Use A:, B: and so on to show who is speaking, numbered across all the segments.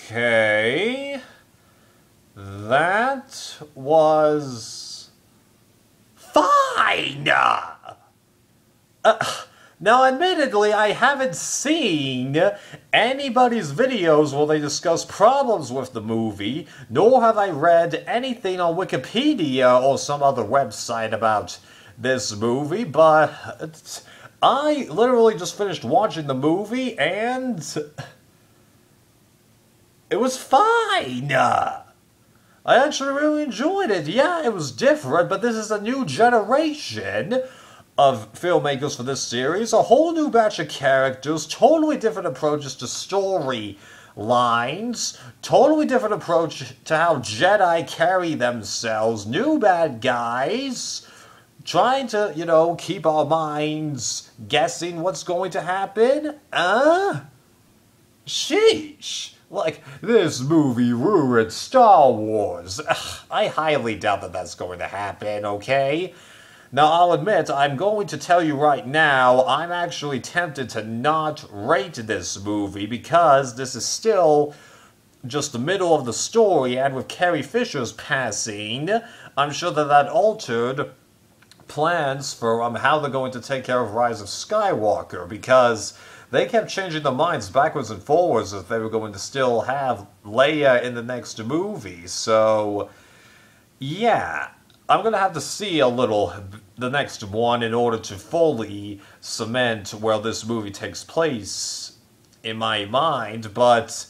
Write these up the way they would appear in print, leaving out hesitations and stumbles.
A: Okay. That was fine. Now, admittedly, I haven't seen anybody's videos where they discuss problems with the movie, nor have I read anything on Wikipedia or some other website about this movie, but I literally just finished watching the movie, and it was fine! I actually really enjoyed it. Yeah, it was different, but this is a new generation of filmmakers for this series. A whole new batch of characters, totally different approaches to story lines, totally different approach to how Jedi carry themselves, new bad guys, trying to, keep our minds guessing what's going to happen. Sheesh. Like, this movie ruined Star Wars. Ugh, I highly doubt that that's going to happen, okay? Now, I'll admit, I'm going to tell you right now, I'm actually tempted to not rate this movie because this is still just the middle of the story, and with Carrie Fisher's passing, I'm sure that altered plans for how they're going to take care of Rise of Skywalker, because they kept changing their minds backwards and forwards if they were going to still have Leia in the next movie. So, yeah, I'm going to have to see the next one in order to fully cement where this movie takes place in my mind, but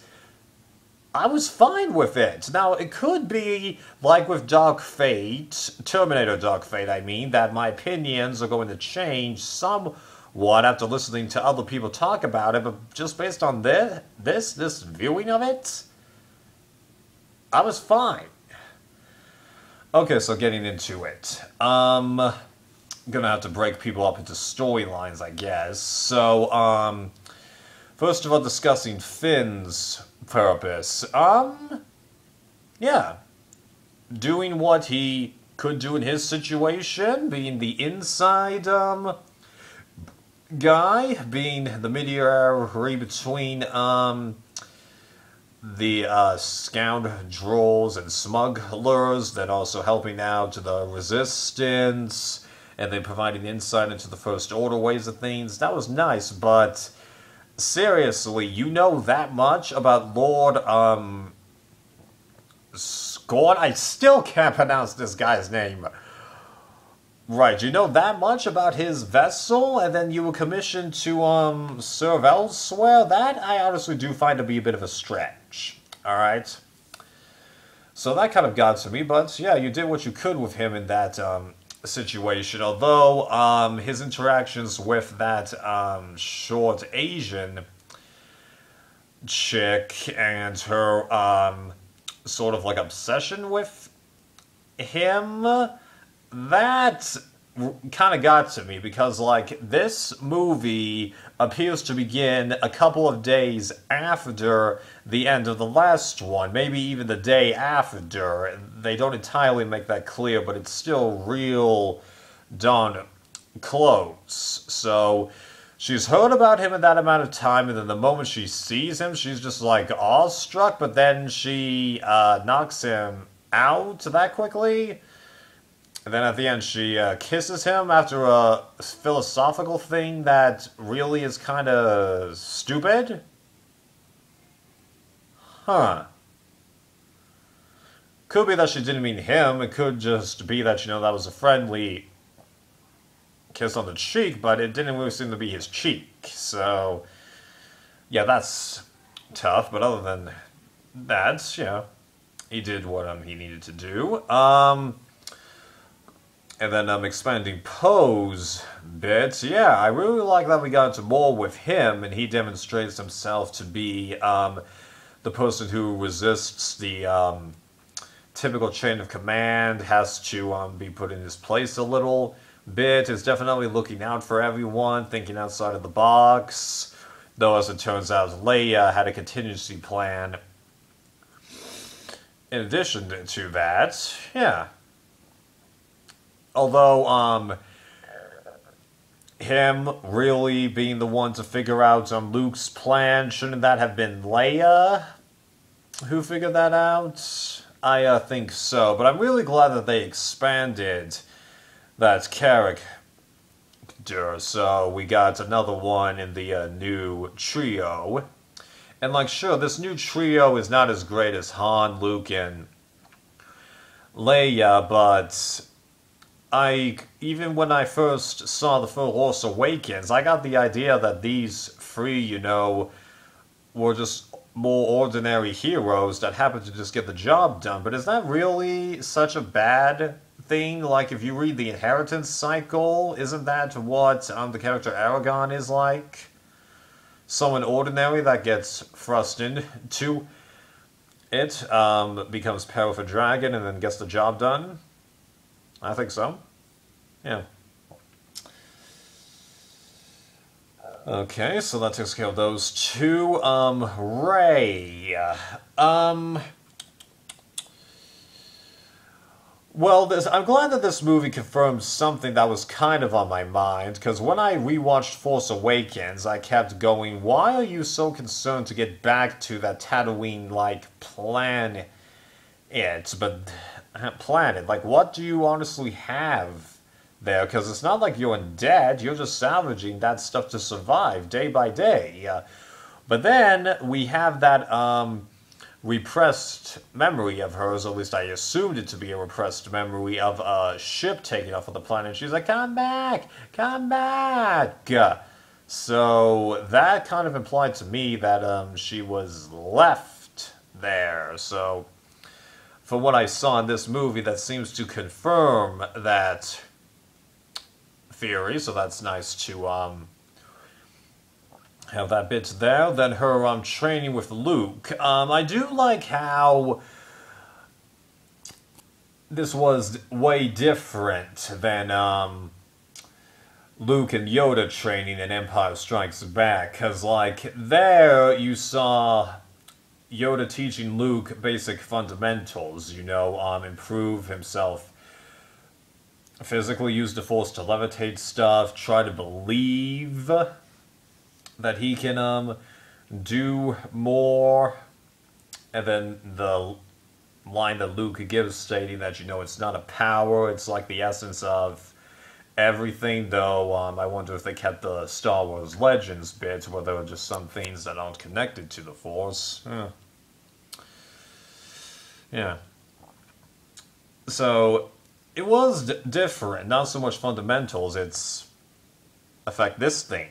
A: I was fine with it. Now, it could be, like with Dark Fate, Terminator Dark Fate, I mean, that my opinions are going to change somewhat after listening to other people talk about it, but just based on this viewing of it, I was fine. Okay, so getting into it. Gonna have to break people up into storylines, I guess. So, first of all, discussing Finn's purpose. Yeah. Doing what he could do in his situation, being the inside, guy, being the mediator between, the scoundrels and smugglers, then also helping out the resistance, and then providing insight into the First Order ways of things. That was nice, but seriously, you know that much about Lord, Scorn? I still can't pronounce this guy's name. Right, you know that much about his vessel, and then you were commissioned to, serve elsewhere? That I honestly do find to be a bit of a stretch. Alright? So that kind of got to me, but yeah, you did what you could with him in that, situation. Although, his interactions with that, short Asian chick and her, sort of like obsession with him, that kind of got to me, because, like, this movie appears to begin a couple of days after the end of the last one, maybe even the day after. They don't entirely make that clear, but it's still real darn close. So, she's heard about him in that amount of time, and then the moment she sees him, she's just, like, awestruck, but then she knocks him out that quickly. And then at the end, she kisses him after a philosophical thing that really is kind of stupid. Huh. Could be that she didn't mean him. It could just be that, that was a friendly kiss on the cheek, but it didn't really seem to be his cheek. So, yeah, that's tough. But other than that, he did what he needed to do. And then expanding Poe's bit, yeah, I really like that we got into more with him, and he demonstrates himself to be the person who resists the typical chain of command, has to be put in his place a little bit, is definitely looking out for everyone, thinking outside of the box, though as it turns out, Leia had a contingency plan. In addition to that, yeah. Although, him really being the one to figure out Luke's plan. Shouldn't that have been Leia who figured that out? I think so, but I'm really glad that they expanded that character. So we got another one in the new trio. And like, sure, this new trio is not as great as Han, Luke, and Leia, but even when I first saw The Force Awakens, I got the idea that these three, were just more ordinary heroes that happened to just get the job done. But is that really such a bad thing? Like, if you read the inheritance cycle, isn't that what the character Aragon is like? Someone ordinary that gets thrust into it, becomes powerful dragon, and then gets the job done? I think so. Yeah. Okay, so that takes care of those two. Rey. Well, I'm glad that this movie confirms something that was kind of on my mind, because when I rewatched Force Awakens, I kept going, why are you so concerned to get back to that Tatooine-like planet? Like, what do you honestly have there? Because it's not like you're undead, you're just salvaging that stuff to survive day by day. But then we have that repressed memory of hers, or at least I assumed it to be a repressed memory of a ship taking off of the planet. She's like, come back! Come back! So that kind of implied to me that she was left there. So for what I saw in this movie, that seems to confirm that theory, so that's nice to have that bit there. Then her training with Luke. I do like how this was way different than Luke and Yoda training in Empire Strikes Back, because like there you saw Yoda teaching Luke basic fundamentals, improve himself physically, use the Force to levitate stuff, try to believe that he can do more, and then the line that Luke gives stating that, it's not a power, it's like the essence of everything, though I wonder if they kept the Star Wars Legends bits where there were just some things that aren't connected to the Force. Yeah. So it was different, not so much fundamentals, it's affect this thing,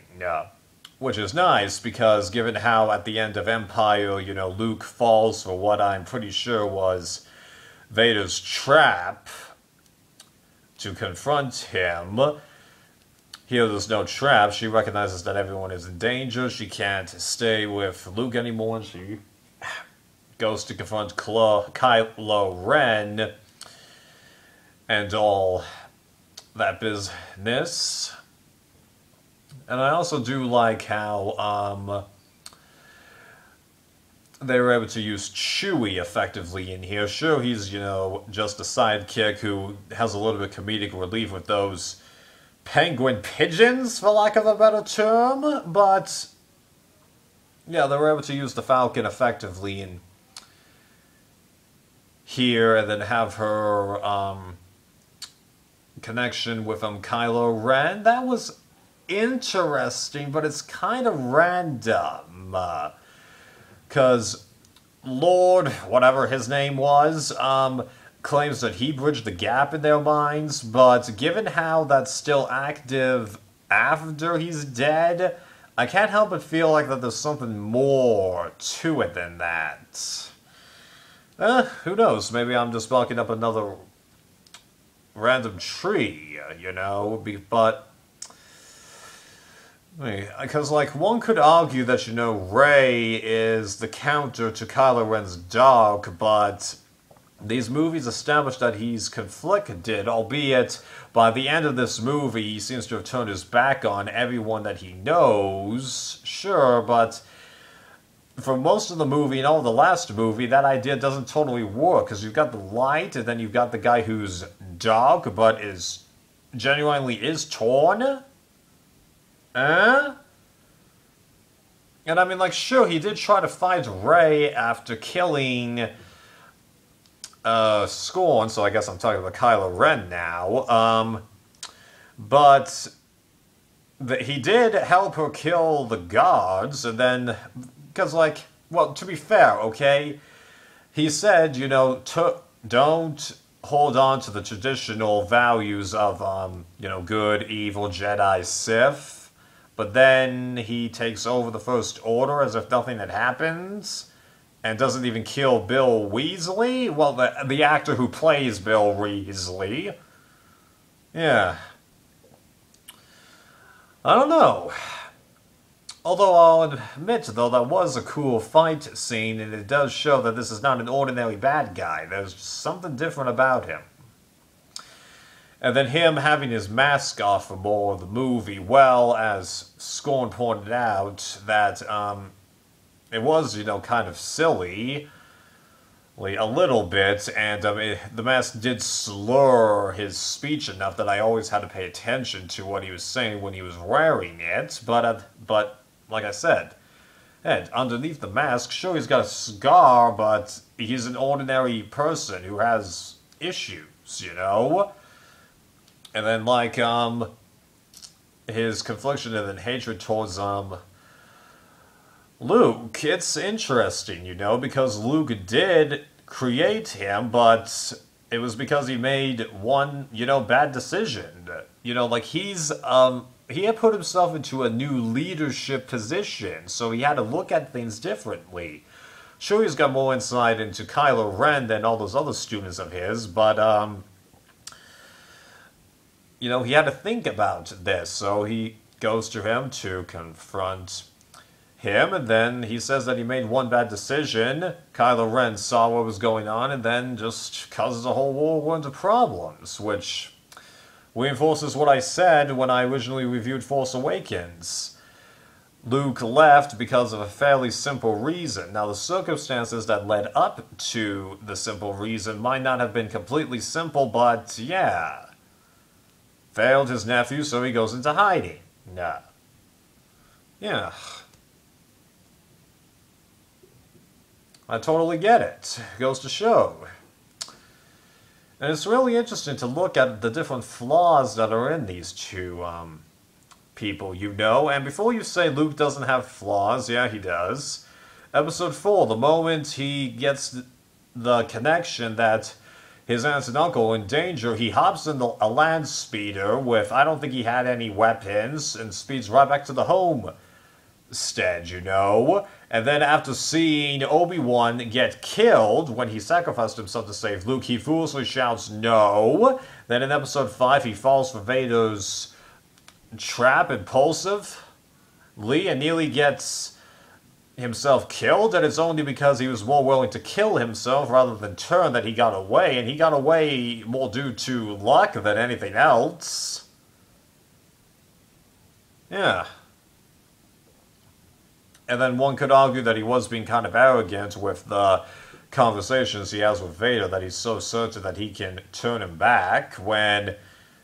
A: which is nice, because given how at the end of Empire, Luke falls for what I'm pretty sure was Vader's trap to confront him. Here there's no trap, she recognizes that everyone is in danger, she can't stay with Luke anymore, and she goes to confront Kylo Ren and all that business. And I also do like how they were able to use Chewie effectively in here. Sure, he's, just a sidekick who has a little bit of comedic relief with those penguin pigeons, for lack of a better term, but yeah, they were able to use the Falcon effectively in here, and then have her connection with Kylo Ren. That was interesting, but it's kind of random. Because Lord, whatever his name was, claims that he bridged the gap in their minds, but given how that's still active after he's dead, I can't help but feel like that there's something more to it than that. Who knows? Maybe I'm just barking up another random tree, but because, like, one could argue that, Rey is the counter to Kylo Ren's dog, but these movies establish that he's conflicted, albeit by the end of this movie he seems to have turned his back on everyone that he knows, sure, but for most of the movie and all of the last movie, that idea doesn't totally work, because you've got the light, and then you've got the guy who's dog, but genuinely is torn Eh? And I mean, like, sure, he did try to fight Rey after killing Scorn, so I guess I'm talking about Kylo Ren now. But he did help her kill the guards, and then, because, like, well, to be fair, okay, he said, you know, don't hold on to the traditional values of, you know, good, evil, Jedi, Sith, but then he takes over the First Order as if nothing had happened, and doesn't even kill Bill Weasley? Well, the actor who plays Bill Weasley. Yeah. I don't know. Although I'll admit, though, that was a cool fight scene, and it does show that this is not an ordinary bad guy. There's something different about him. And then him having his mask off for more of the movie, well, as Scorn pointed out, that it was, you know, kind of silly, a little bit, and the mask did slur his speech enough that I always had to pay attention to what he was saying when he was wearing it, but like I said, and underneath the mask, sure, he's got a scar, but he's an ordinary person who has issues, you know? And then, like, his confliction and then hatred towards, Luke, it's interesting, you know, because Luke did create him, but it was because he made one, you know, bad decision. You know, like, he had put himself into a new leadership position, so he had to look at things differently. Sure, he's got more insight into Kylo Ren than all those other students of his, but, you know, he had to think about this, so he goes to him to confront him, and then he says that he made one bad decision. Kylo Ren saw what was going on, and then just causes a whole war into problems, which reinforces what I said when I originally reviewed Force Awakens. Luke left because of a fairly simple reason. Now, the circumstances that led up to the simple reason might not have been completely simple, but yeah. Failed his nephew, so he goes into hiding. Nah. Yeah. I totally get it. Goes to show. And it's really interesting to look at the different flaws that are in these two people, you know. And before you say Luke doesn't have flaws, yeah, he does. Episode 4, the moment he gets the connection that his aunt and uncle in danger, he hops in a land speeder with, I don't think he had any weapons, and speeds right back to the homestead, you know? And then after seeing Obi-Wan get killed when he sacrificed himself to save Luke, he foolishly shouts, "No!" Then in episode 5, he falls for Vader's trap impulsively and nearly gets himself killed, and it's only because he was more willing to kill himself rather than turn that he got away, and he got away more due to luck than anything else. Yeah. And then one could argue that he was being kind of arrogant with the conversations he has with Vader, that he's so certain that he can turn him back, when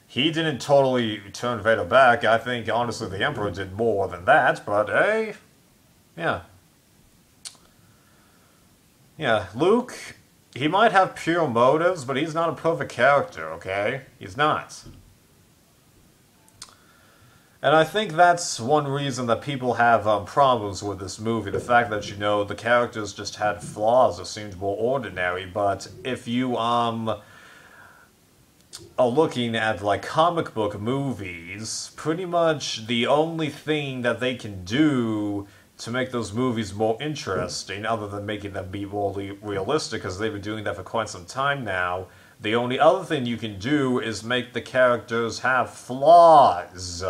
A: he didn't totally turn Vader back. I think, honestly, the Emperor did more than that, but hey, yeah. Yeah, Luke, he might have pure motives, but he's not a perfect character, okay? He's not. And I think that's one reason that people have problems with this movie. The fact that, you know, the characters just had flaws or seemed more ordinary. But if you are looking at, like, comic book movies, pretty much the only thing that they can do to make those movies more interesting, other than making them be more realistic, because they've been doing that for quite some time now, the only other thing you can do is make the characters have flaws.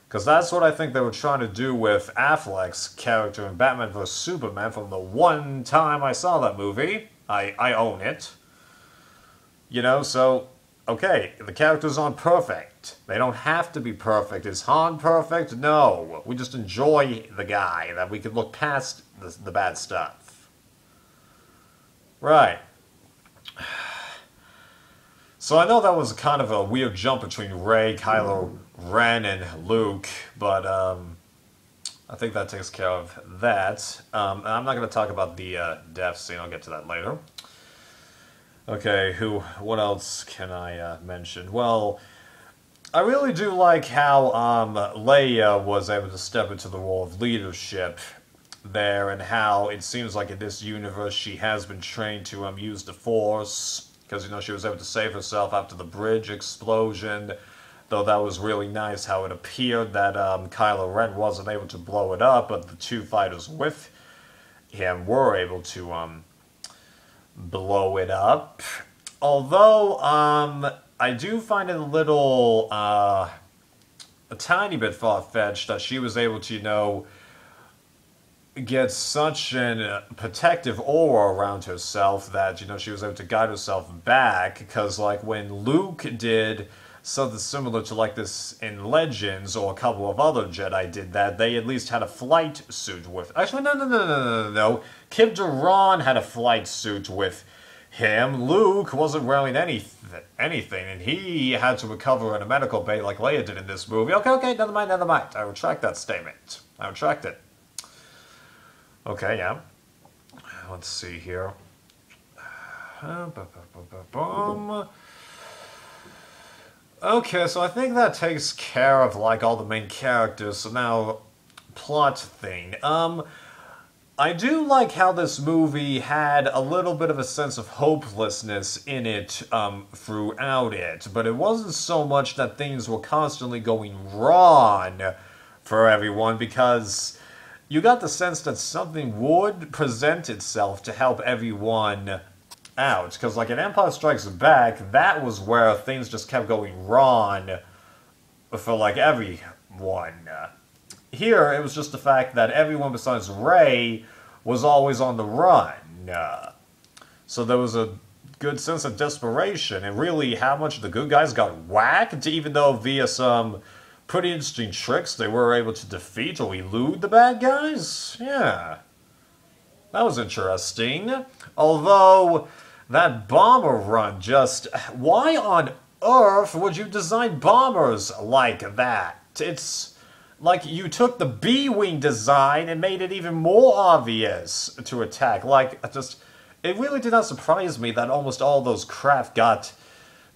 A: Because that's what I think they were trying to do with Affleck's character in Batman vs. Superman from the one time I saw that movie. I own it. You know, so, okay, the characters aren't perfect. They don't have to be perfect. Is Han perfect? No. We just enjoy the guy, that we can look past the bad stuff. Right. So I know that was kind of a weird jump between Rey, Kylo Ren, and Luke, but I think that takes care of that. And I'm not going to talk about the death scene. I'll get to that later. Okay, what else can I mention? Well, I really do like how Leia was able to step into the role of leadership there, and how it seems like in this universe she has been trained to use the Force, because, you know, she was able to save herself after the bridge explosion, though that was really nice how it appeared that Kylo Ren wasn't able to blow it up, but the two fighters with him were able to blow it up. Although, I do find it a little, a tiny bit far-fetched that she was able to, you know, get such an protective aura around herself that, you know, she was able to guide herself back, because, like, when Luke did something similar to, like, this in Legends, or a couple of other Jedi did that, they at least had a flight suit with... Actually, no. Kib Duran had a flight suit with him. Luke wasn't wearing anything, and he had to recover in a medical bay like Leia did in this movie. Okay, never mind. I retract that statement. I retract it. Okay, yeah. Let's see here. Okay, so I think that takes care of, like, all the main characters. So now, plot thing. I do like how this movie had a little bit of a sense of hopelessness in it throughout it, but it wasn't so much that things were constantly going wrong for everyone, because you got the sense that something would present itself to help everyone out. Because, like, in Empire Strikes Back, that was where things just kept going wrong for, like, everyone. Here, it was just the fact that everyone besides Rey was always on the run. So there was a good sense of desperation, and really how much the good guys got whacked, even though via some pretty interesting tricks they were able to defeat or elude the bad guys. Yeah. That was interesting. Although, that bomber run just... Why on earth would you design bombers like that? It's like you took the B-Wing design and made it even more obvious to attack. Like, just... It really did not surprise me that almost all those craft got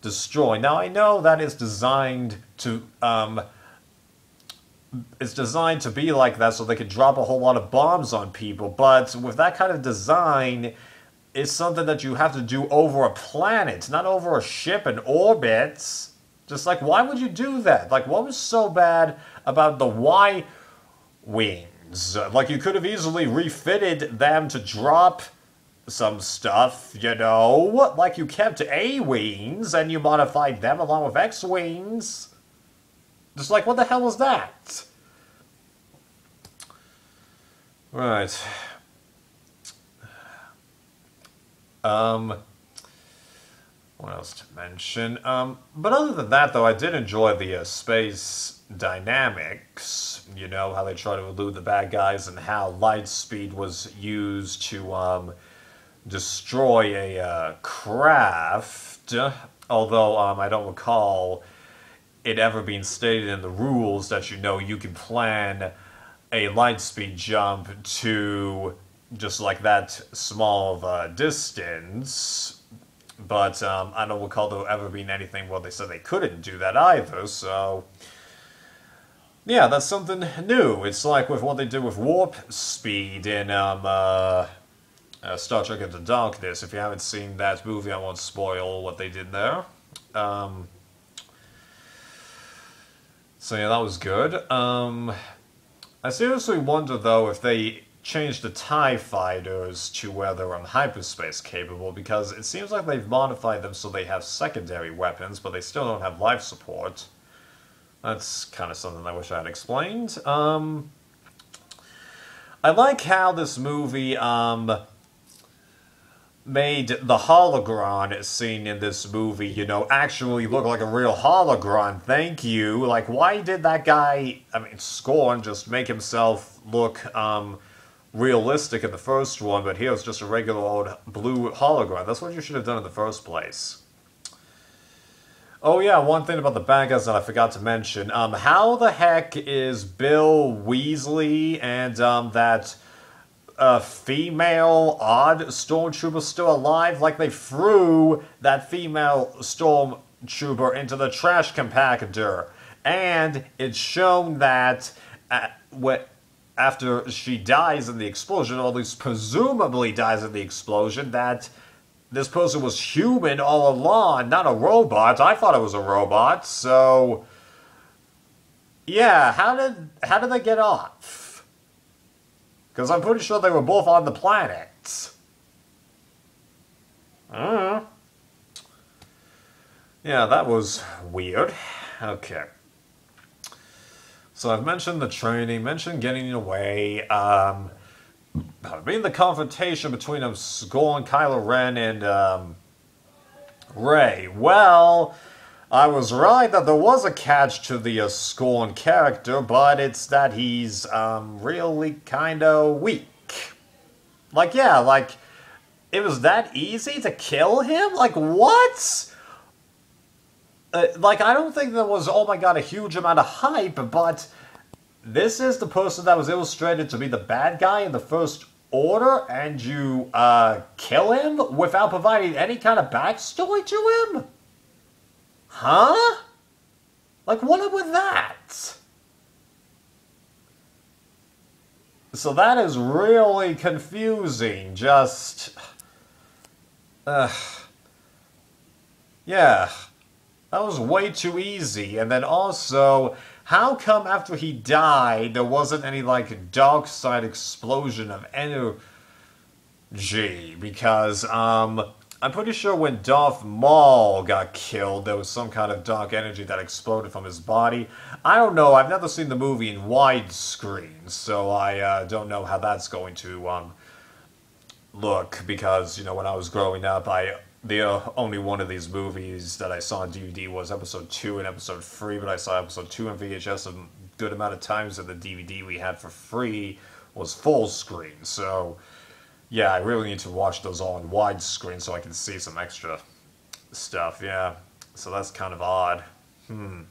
A: destroyed. Now, I know that is designed to... It's designed to be like that so they could drop a whole lot of bombs on people, but with that kind of design, it's something that you have to do over a planet, not over a ship in orbit. Just like, why would you do that? Like, what was so bad about the Y-Wings? Like, you could have easily refitted them to drop some stuff, you know? Like, you kept A-Wings and you modified them along with X-Wings. Just like, what the hell was that? Right. What else to mention? But other than that, though, I did enjoy the space dynamics. You know, how they try to elude the bad guys, and how light speed was used to destroy a craft. Although I don't recall it ever being stated in the rules that, you know, you can plan a light speed jump to just like that small of a distance. But I don't recall there ever being anything where they said they couldn't do that either, so... Yeah, that's something new. It's like with what they did with warp speed in Star Trek Into Darkness. If you haven't seen that movie, I won't spoil what they did there. So yeah, that was good. I seriously wonder, though, if they changed the TIE fighters to where they're hyperspace capable, because it seems like they've modified them so they have secondary weapons, but they still don't have life support. That's kind of something I wish I had explained. I like how this movie made the hologron scene in this movie, you know, actually look like a real hologron. Thank you. Like, why did that guy, I mean, Scorn, just make himself look realistic in the first one, but here it's just a regular old blue hologram? That's what you should have done in the first place. Oh yeah, one thing about the bad guys that I forgot to mention. How the heck is Bill Weasley and that female odd stormtrooper still alive? Like they threw that female stormtrooper into the trash compactor, and it's shown that after she dies in the explosion, or at least presumably dies in the explosion, that this person was human all along, not a robot. I thought it was a robot, so yeah, how did they get off? Because I'm pretty sure they were both on the planet. Yeah, that was weird. Okay. So I've mentioned the training, mentioned getting away, being the confrontation between Snoke, Kylo Ren, and Rey. Well, I was right that there was a catch to the Scorn character, but it's that he's really kind of weak. Like, yeah, like, it was that easy to kill him? Like, what? Like, I don't think there was, oh my god, a huge amount of hype, but this is the person that was illustrated to be the bad guy in the First Order, and you kill him without providing any kind of backstory to him? Huh? Like, what up with that? So that is really confusing, just... yeah. That was way too easy, and then also, how come after he died, there wasn't any, like, dark side explosion of energy? Because, I'm pretty sure when Darth Maul got killed, there was some kind of dark energy that exploded from his body. I don't know, I've never seen the movie in widescreen, so I don't know how that's going to, look, because, you know, when I was growing up, the only one of these movies that I saw on DVD was Episode 2 and Episode 3, but I saw Episode 2 on VHS a good amount of times, and the DVD we had for free was full screen, so yeah, I really need to watch those all in widescreen so I can see some extra stuff, yeah. So that's kind of odd. I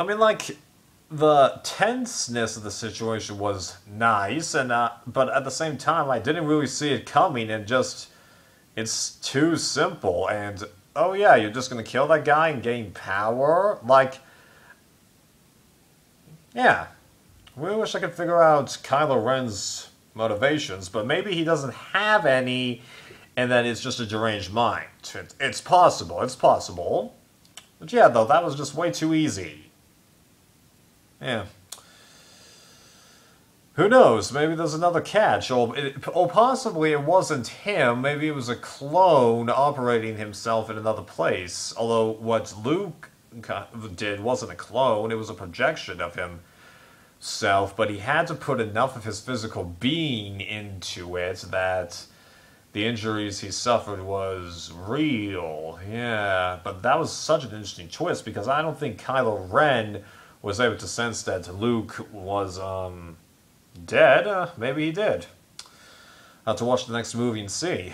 A: mean, like, the tenseness of the situation was nice, and but at the same time, I didn't really see it coming, and just, it's too simple, and, oh yeah, you're just gonna kill that guy and gain power? Like, yeah. I really wish I could figure out Kylo Ren's motivations, but maybe he doesn't have any, and then it's just a deranged mind. It's possible, it's possible. But yeah, though, that was just way too easy. Yeah. Who knows? Maybe there's another catch, or possibly it wasn't him. Maybe it was a clone operating himself in another place. Although what Luke did wasn't a clone, it was a projection of himself, but he had to put enough of his physical being into it that the injuries he suffered was real. Yeah, but that was such an interesting twist, because I don't think Kylo Ren was able to sense that Luke was, dead. Maybe he did. I'll have to watch the next movie and see.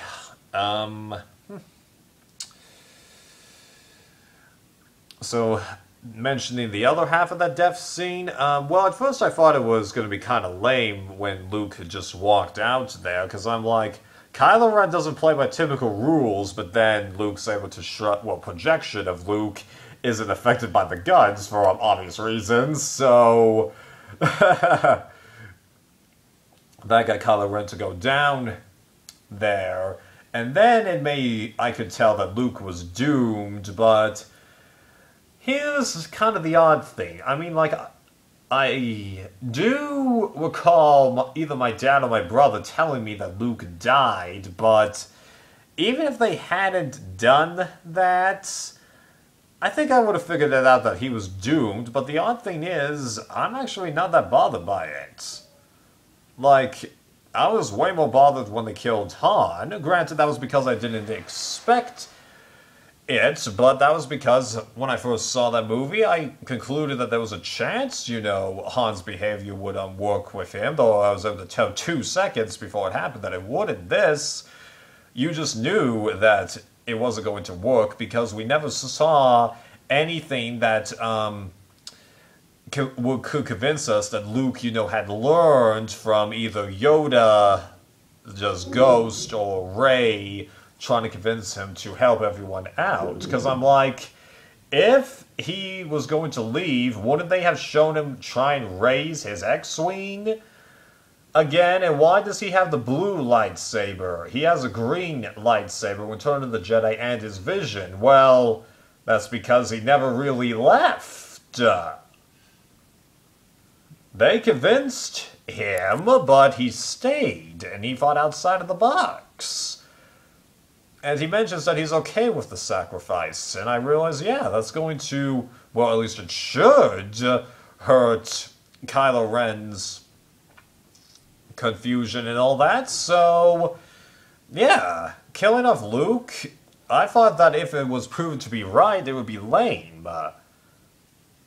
A: So, mentioning the other half of that death scene, well, at first I thought it was going to be kind of lame when Luke had just walked out there, because I'm like, Kylo Ren doesn't play by typical rules, but then Luke's able to projection of Luke isn't affected by the guns for obvious reasons, so that got Kylo Ren to go down there, and then I could tell that Luke was doomed, but here's kind of the odd thing. I mean, like, I do recall either my dad or my brother telling me that Luke died, but even if they hadn't done that, I think I would have figured it out that he was doomed, but the odd thing is, I'm actually not that bothered by it. Like, I was way more bothered when they killed Han. Granted, that was because I didn't expect it, but that was because when I first saw that movie, I concluded that there was a chance, you know, Han's behavior would work with him, though I was able to tell 2 seconds before it happened that it wouldn't. This, you just knew that it wasn't going to work because we never saw anything that could convince us that Luke, had learned from either Yoda, just Ghost, or Rey trying to convince him to help everyone out. Because I'm like, if he was going to leave, wouldn't they have shown him try and raise his X-Wing again? And why does he have the blue lightsaber? He has a green lightsaber when turning the Jedi and his vision. Well, that's because he never really left. They convinced him, but he stayed, and he fought outside of the box. And he mentions that he's okay with the sacrifice, and I realize, yeah, that's going to, well, at least it should, hurt Kylo Ren's confusion and all that, so, yeah, killing off Luke, I thought that if it was proven to be right, it would be lame, but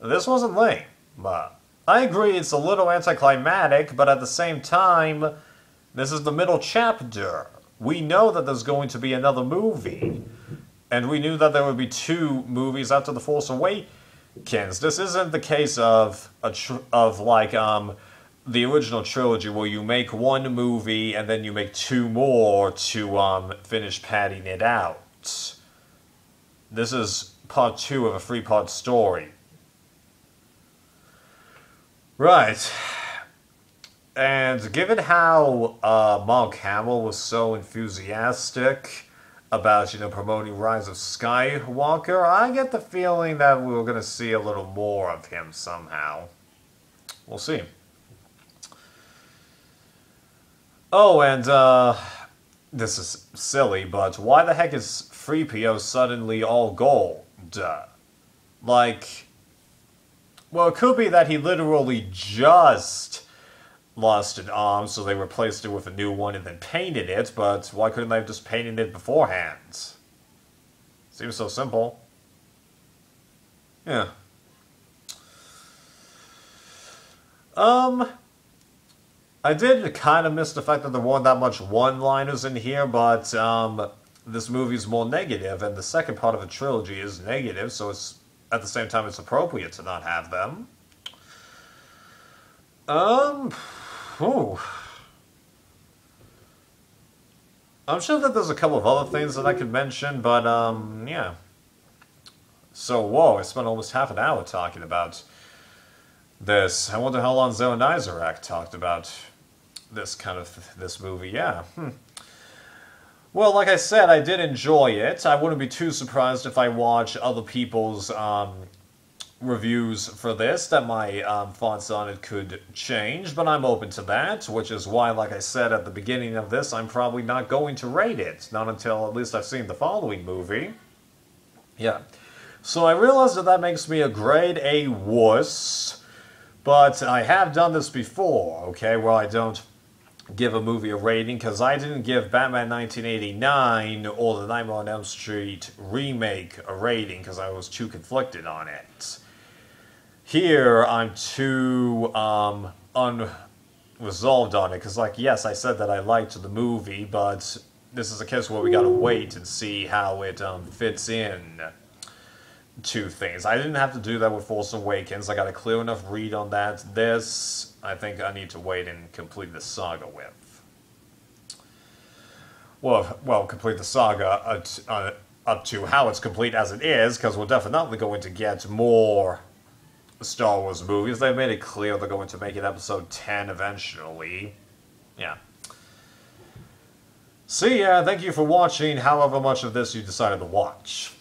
A: this wasn't lame, but I agree it's a little anticlimactic, but at the same time, this is the middle chapter. We know that there's going to be another movie, and we knew that there would be 2 movies after The Force Awakens. This isn't the case of the original trilogy where you make 1 movie and then you make 2 more to finish padding it out. This is part 2 of a 3-part story. Right. And given how Mark Hamill was so enthusiastic about, promoting Rise of Skywalker, I get the feeling that we were going to see a little more of him somehow. We'll see. Oh, and, this is silly, but why the heck is 3PO suddenly all gold? Like, well, it could be that he literally just lost an arm, so they replaced it with a new one and then painted it, but why couldn't they have just painted it beforehand? Seems so simple. Yeah. I did kind of miss the fact that there weren't that much one-liners in here, but, this movie's more negative, and the second part of the trilogy is negative, so it's, at the same time, it's appropriate to not have them. Ooh. I'm sure that there's a couple of other things that I could mention, but, yeah. So, whoa, I spent almost half an hour talking about this. I wonder how long Zoe and Isaac talked about this movie. Yeah. Well, like I said, I did enjoy it. I wouldn't be too surprised if I watch other people's reviews for this, that my thoughts on it could change, but I'm open to that, which is why, like I said at the beginning of this, I'm probably not going to rate it. Not until at least I've seen the following movie. Yeah. So I realize that makes me a grade A wuss, but I have done this before, okay, where I don't give a movie a rating, because I didn't give Batman 1989 or the Nightmare on Elm Street remake a rating because I was too conflicted on it. Here, I'm too unresolved on it, because, like, yes, I said that I liked the movie, but this is a case where we gotta wait and see how it fits in to things. I didn't have to do that with Force Awakens. I got a clear enough read on that. This, I think I need to wait and complete the saga with. Well, complete the saga up to how it's complete as it is, because we're definitely going to get more Star Wars movies. They've made it clear they're going to make it episode 10 eventually. Yeah. So yeah, thank you for watching, however much of this you decided to watch.